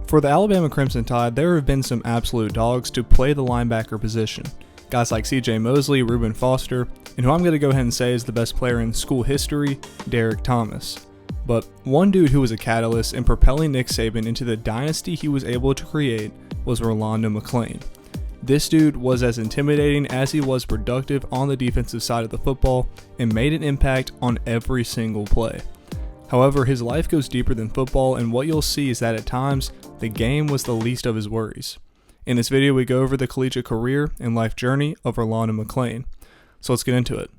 For the Alabama Crimson Tide, there have been some absolute dogs to play the linebacker position. Guys like CJ Mosley, Reuben Foster, and who I'm going to go ahead and say is the best player in school history, Derek Thomas. But one dude who was a catalyst in propelling Nick Saban into the dynasty he was able to create was Rolando Mccalin. This dude was as intimidating as he was productive on the defensive side of the football and made an impact on every single play. However, his life goes deeper than football, and what you'll see is that at times, the game was the least of his worries. In this video, we go over the collegiate career and life journey of Rolando Mccalin. So let's get into it.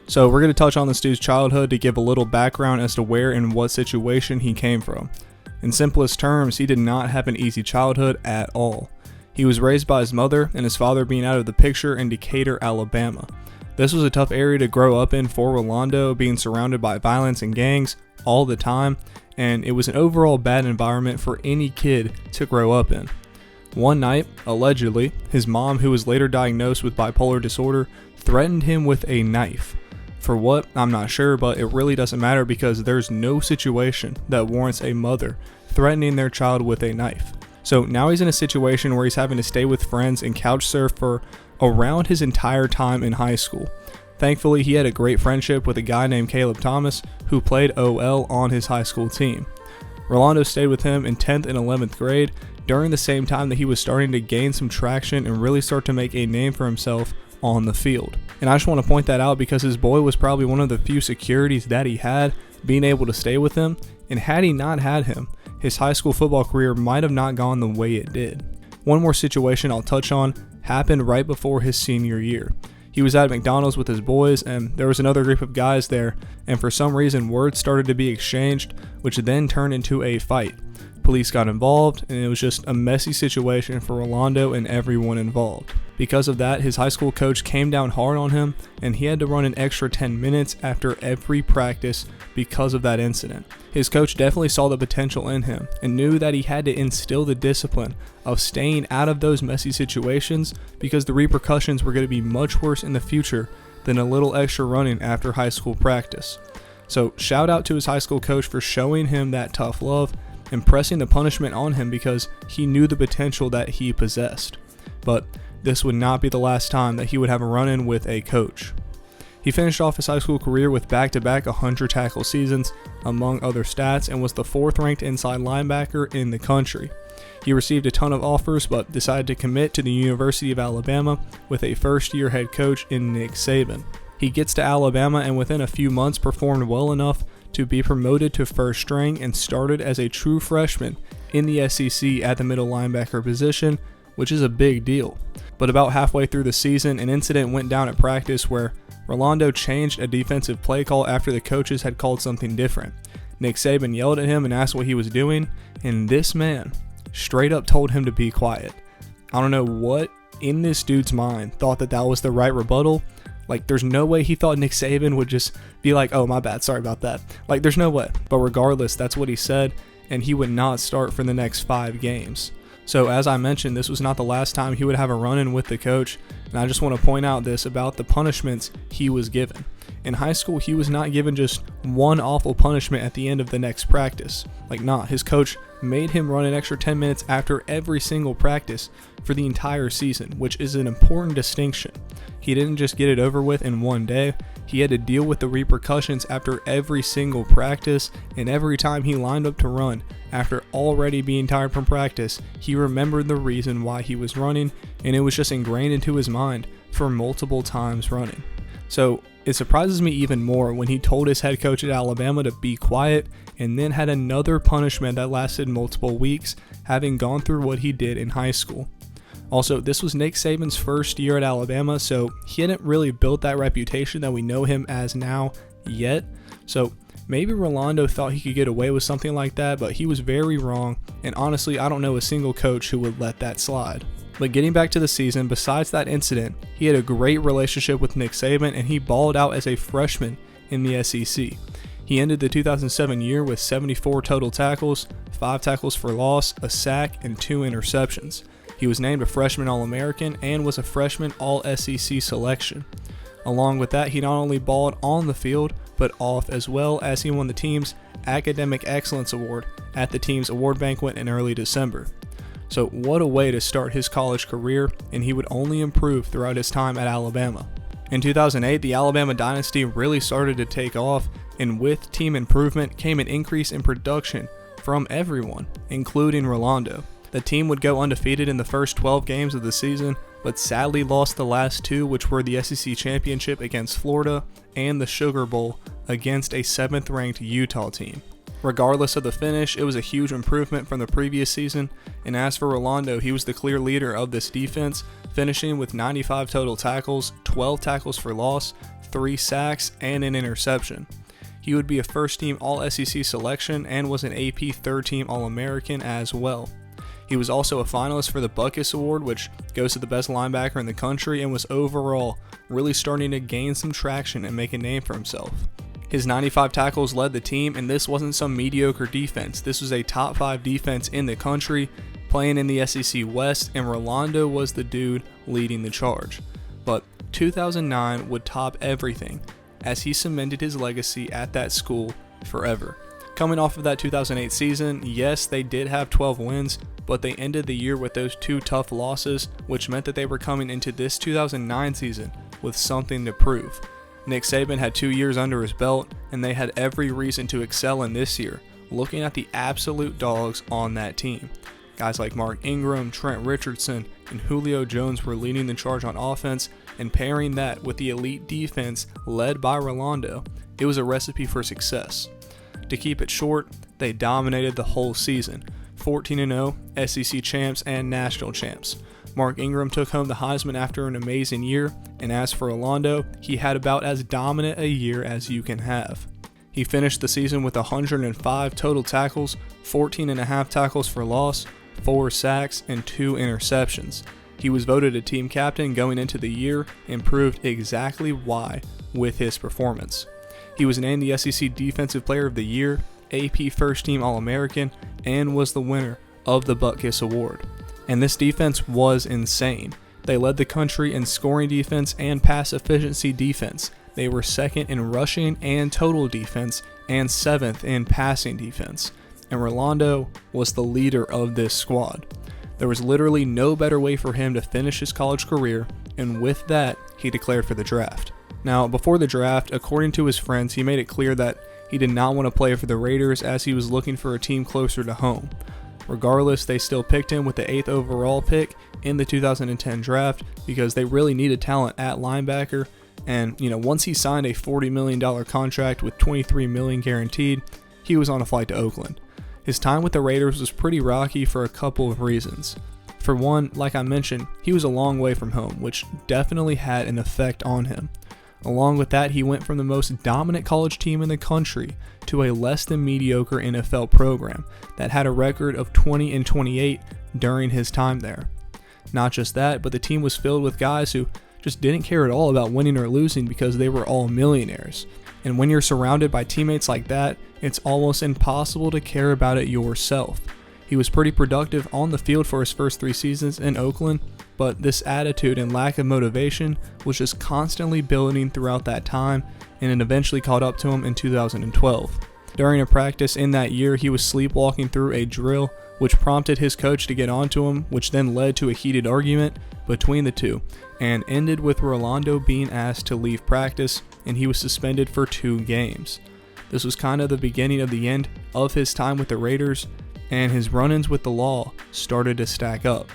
So we're going to touch on this dude's childhood to give a little background as to where and what situation he came from. In simplest terms, he did not have an easy childhood at all. He was raised by his mother and his father being out of the picture in Decatur, Alabama. This was a tough area to grow up in for Rolando, being surrounded by violence and gangs all the time, and it was an overall bad environment for any kid to grow up in. One night, allegedly, his mom, who was later diagnosed with bipolar disorder, threatened him with a knife. For what? I'm not sure, but it really doesn't matter because there's no situation that warrants a mother threatening their child with a knife. So now he's in a situation where he's having to stay with friends and couch surf for around his entire time in high school. Thankfully, he had a great friendship with a guy named Caleb Thomas who played OL on his high school team. Rolando stayed with him in 10th and 11th grade during the same time that he was starting to gain some traction and really start to make a name for himself on the field. And I just want to point that out because his boy was probably one of the few securities that he had being able to stay with him, and had he not had him, his high school football career might have not gone the way it did. One more situation I'll touch on happened right before his senior year. He was at McDonald's with his boys, and there was another group of guys there, and for some reason words started to be exchanged, which then turned into a fight. Police got involved, and it was just a messy situation for Rolando and everyone involved. Because of that, his high school coach came down hard on him, and he had to run an extra 10 minutes after every practice because of that incident. His coach definitely saw the potential in him and knew that he had to instill the discipline of staying out of those messy situations because the repercussions were going to be much worse in the future than a little extra running after high school practice. So shout out to his high school coach for showing him that tough love and pressing the punishment on him because he knew the potential that he possessed. But this would not be the last time that he would have a run-in with a coach. He finished off his high school career with back-to-back 100 tackle seasons, among other stats, and was the 4th ranked inside linebacker in the country. He received a ton of offers but decided to commit to the University of Alabama with a first-year head coach in Nick Saban. He gets to Alabama and within a few months performed well enough to be promoted to first string and started as a true freshman in the SEC at the middle linebacker position, which is a big deal. But about halfway through the season, an incident went down at practice where Rolando changed a defensive play call after the coaches had called something different. Nick Saban yelled at him and asked what he was doing, and this man straight up told him to be quiet. I don't know what in this dude's mind thought that was the right rebuttal. Like, there's no way he thought Nick Saban would just be like, oh, my bad, sorry about that. Like, there's no way. But regardless, that's what he said, and he would not start for the next 5 games. So as I mentioned, this was not the last time he would have a run-in with the coach, and I just want to point out this about the punishments he was given. In high school, he was not given just one awful punishment at the end of the next practice. His coach made him run an extra 10 minutes after every single practice for the entire season, which is an important distinction. He didn't just get it over with in one day. He had to deal with the repercussions after every single practice, and every time he lined up to run, after already being tired from practice, he remembered the reason why he was running, and it was just ingrained into his mind for multiple times running. So it surprises me even more when he told his head coach at Alabama to be quiet and then had another punishment that lasted multiple weeks, having gone through what he did in high school. Also, this was Nick Saban's first year at Alabama, so he hadn't really built that reputation that we know him as now yet. So maybe Rolando thought he could get away with something like that, but he was very wrong, and honestly, I don't know a single coach who would let that slide. But getting back to the season, besides that incident, he had a great relationship with Nick Saban, and he balled out as a freshman in the SEC. He ended the 2007 year with 74 total tackles, 5 tackles for loss, a sack, and 2 interceptions. He was named a freshman All-American and was a freshman All-SEC selection. Along with that, he not only balled on the field, but off as well, as he won the team's Academic Excellence Award at the team's award banquet in early December. So what a way to start his college career, and he would only improve throughout his time at Alabama. In 2008, the Alabama dynasty really started to take off, and with team improvement came an increase in production from everyone, including Rolando. The team would go undefeated in the first 12 games of the season, but sadly lost the last two, which were the SEC Championship against Florida and the Sugar Bowl against a 7th-ranked Utah team. Regardless of the finish, it was a huge improvement from the previous season, and as for Rolando, he was the clear leader of this defense, finishing with 95 total tackles, 12 tackles for loss, 3 sacks, and an interception. He would be a first-team All-SEC selection and was an AP third-team All-American as well. He was also a finalist for the Butkus Award, which goes to the best linebacker in the country, and was overall really starting to gain some traction and make a name for himself. His 95 tackles led the team, and this wasn't some mediocre defense. This was a top 5 defense in the country, playing in the SEC West, and Rolando was the dude leading the charge. But 2009 would top everything, as he cemented his legacy at that school forever. Coming off of that 2008 season, yes, they did have 12 wins, but they ended the year with those 2 tough losses, which meant that they were coming into this 2009 season with something to prove. Nick Saban had 2 years under his belt, and they had every reason to excel in this year, looking at the absolute dogs on that team. Guys like Mark Ingram, Trent Richardson, and Julio Jones were leading the charge on offense, and pairing that with the elite defense led by Rolando, it was a recipe for success. To keep it short, they dominated the whole season, 14-0, SEC champs and national champs. Mark Ingram took home the Heisman after an amazing year, and as for Rolando, he had about as dominant a year as you can have. He finished the season with 105 total tackles, 14.5 tackles for loss, 4 sacks, and 2 interceptions. He was voted a team captain going into the year and proved exactly why with his performance. He was named the SEC Defensive Player of the Year, AP First Team All-American, and was the winner of the Butkus Award. And this defense was insane. They led the country in scoring defense and pass efficiency defense. They were second in rushing and total defense, and 7th in passing defense. And Rolando was the leader of this squad. There was literally no better way for him to finish his college career, and with that, he declared for the draft. Now, before the draft, according to his friends, he made it clear that he did not want to play for the Raiders, as he was looking for a team closer to home. Regardless, they still picked him with the 8th overall pick in the 2010 draft because they really needed talent at linebacker. And, once he signed a $40 million contract with $23 million guaranteed, he was on a flight to Oakland. His time with the Raiders was pretty rocky for a couple of reasons. For one, like I mentioned, he was a long way from home, which definitely had an effect on him. Along with that, he went from the most dominant college team in the country to a less than mediocre NFL program that had a record of 20-28 during his time there. Not just that, but the team was filled with guys who just didn't care at all about winning or losing because they were all millionaires. And when you're surrounded by teammates like that, it's almost impossible to care about it yourself. He was pretty productive on the field for his first 3 seasons in Oakland, but this attitude and lack of motivation was just constantly building throughout that time, and it eventually caught up to him in 2012. During a practice in that year, he was sleepwalking through a drill, which prompted his coach to get onto him, which then led to a heated argument between the two, and ended with Rolando being asked to leave practice, and he was suspended for 2 games. This was kind of the beginning of the end of his time with the Raiders, and his run-ins with the law started to stack up.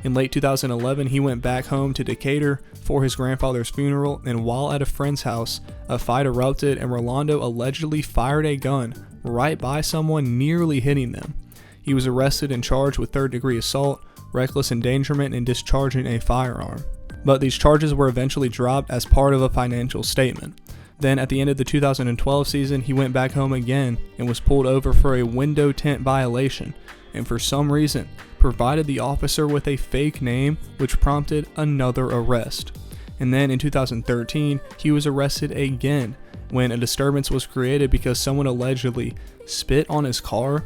In late 2011, he went back home to Decatur for his grandfather's funeral, and while at a friend's house, a fight erupted and Rolando allegedly fired a gun right by someone, nearly hitting them. He was arrested and charged with 3rd-degree assault, reckless endangerment, and discharging a firearm. But these charges were eventually dropped as part of a financial statement. Then at the end of the 2012 season, he went back home again and was pulled over for a window tint violation, and for some reason provided the officer with a fake name, which prompted another arrest. And then in 2013, he was arrested again when a disturbance was created because someone allegedly spit on his car.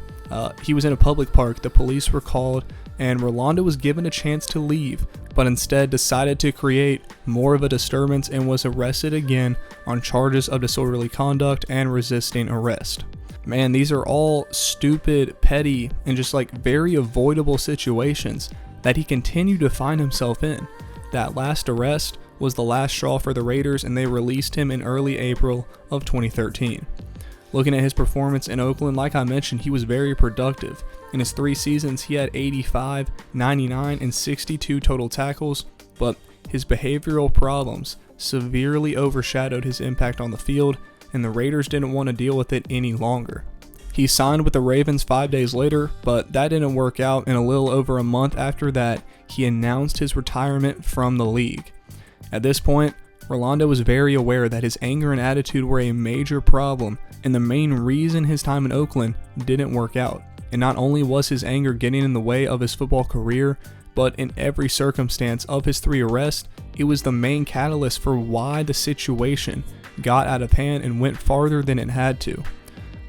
He was in a public park, the police were called, and Rolando was given a chance to leave, but instead decided to create more of a disturbance and was arrested again on charges of disorderly conduct and resisting arrest. Man, these are all stupid, petty, and just like very avoidable situations that he continued to find himself in. That last arrest was the last straw for the Raiders, and they released him in early April of 2013. Looking at his performance in Oakland, like I mentioned, he was very productive. In his 3 seasons, he had 85, 99, and 62 total tackles, but his behavioral problems severely overshadowed his impact on the field, and the Raiders didn't want to deal with it any longer. He signed with the Ravens 5 days later, but that didn't work out, and a little over a month after that, he announced his retirement from the league. At this point, Rolando was very aware that his anger and attitude were a major problem and the main reason his time in Oakland didn't work out. And not only was his anger getting in the way of his football career, but in every circumstance of his 3 arrests, it was the main catalyst for why the situation got out of hand and went farther than it had to.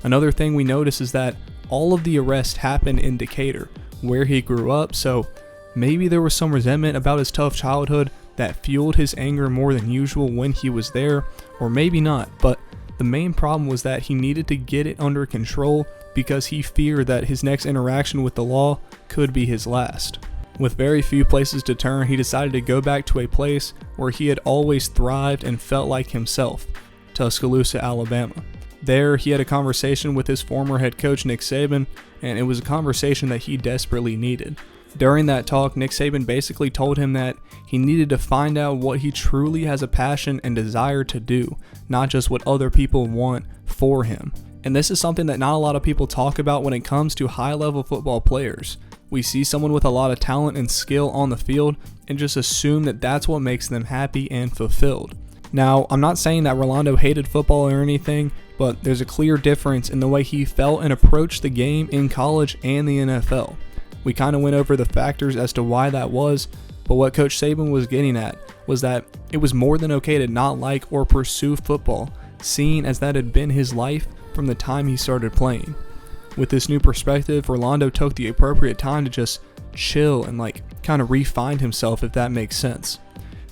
Another thing we notice is that all of the arrests happened in Decatur, where he grew up, so maybe there was some resentment about his tough childhood that fueled his anger more than usual when he was there, or maybe not, but the main problem was that he needed to get it under control because he feared that his next interaction with the law could be his last. With very few places to turn, he decided to go back to a place where he had always thrived and felt like himself, Tuscaloosa, Alabama. There, he had a conversation with his former head coach, Nick Saban, and it was a conversation that he desperately needed. During that talk, Nick Saban basically told him that he needed to find out what he truly has a passion and desire to do, not just what other people want for him. And this is something that not a lot of people talk about when it comes to high-level football players. We see someone with a lot of talent and skill on the field and just assume that that's what makes them happy and fulfilled. Now, I'm not saying that Rolando hated football or anything, but there's a clear difference in the way he felt and approached the game in college and the NFL. We kind of went over the factors as to why that was, but what Coach Saban was getting at was that it was more than okay to not like or pursue football, seeing as that had been his life from the time he started playing. With this new perspective, Rolando took the appropriate time to just chill and kind of re-find himself, if that makes sense.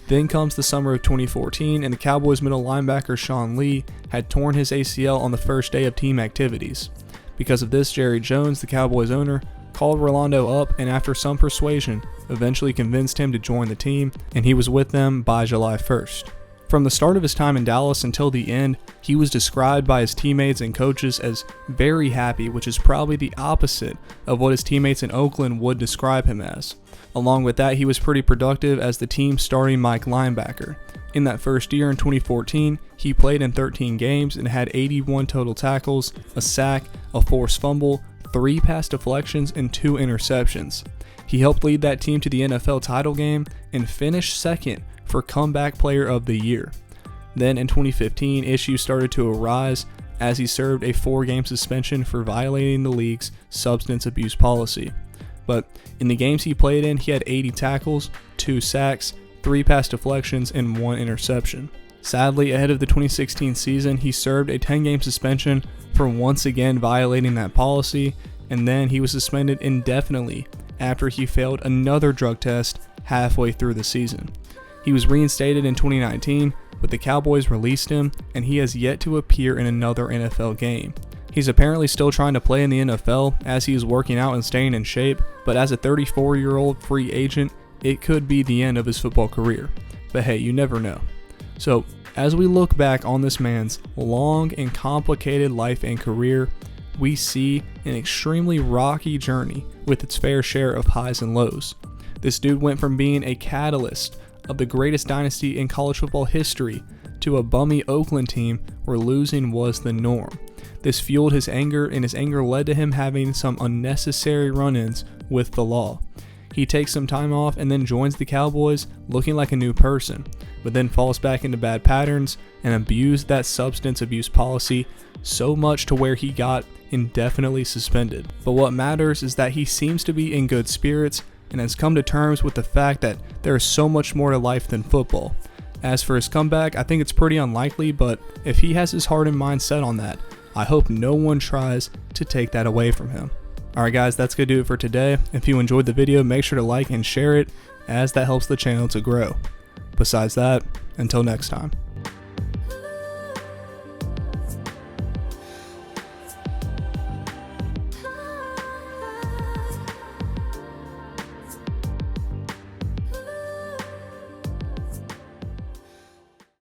Then comes the summer of 2014, and the Cowboys middle linebacker Sean Lee had torn his ACL on the first day of team activities. Because of this, Jerry Jones, the Cowboys owner, called Rolando up and after some persuasion, eventually convinced him to join the team, and he was with them by July 1st. From the start of his time in Dallas until the end, he was described by his teammates and coaches as very happy, which is probably the opposite of what his teammates in Oakland would describe him as. Along with that, he was pretty productive as the team's starting Mike linebacker. In that first year in 2014, he played in 13 games and had 81 total tackles, a sack, a forced fumble, 3 pass deflections, and 2 interceptions. He helped lead that team to the NFL title game and finished second for Comeback Player of the Year. Then in 2015, issues started to arise as he served a 4-game suspension for violating the league's substance abuse policy. But in the games he played in, he had 80 tackles, 2 sacks, 3 pass deflections, and 1 interception. Sadly, ahead of the 2016 season, he served a 10-game suspension for once again violating that policy, and then he was suspended indefinitely after he failed another drug test halfway through the season. He was reinstated in 2019, but the Cowboys released him, and he has yet to appear in another NFL game. He's apparently still trying to play in the NFL as he is working out and staying in shape, but as a 34-year-old free agent, it could be the end of his football career. But hey, you never know. So, as we look back on this man's long and complicated life and career, we see an extremely rocky journey with its fair share of highs and lows. This dude went from being a catalyst of the greatest dynasty in college football history to a bummy Oakland team where losing was the norm. This fueled his anger, and his anger led to him having some unnecessary run-ins with the law. He takes some time off and then joins the Cowboys looking like a new person, but then falls back into bad patterns and abused that substance abuse policy so much to where he got indefinitely suspended. But what matters is that he seems to be in good spirits and has come to terms with the fact that there is so much more to life than football. As for his comeback, I think it's pretty unlikely, but if he has his heart and mind set on that, I hope no one tries to take that away from him. Alright guys, that's going to do it for today. If you enjoyed the video, make sure to like and share it, as that helps the channel to grow. Besides that, until next time.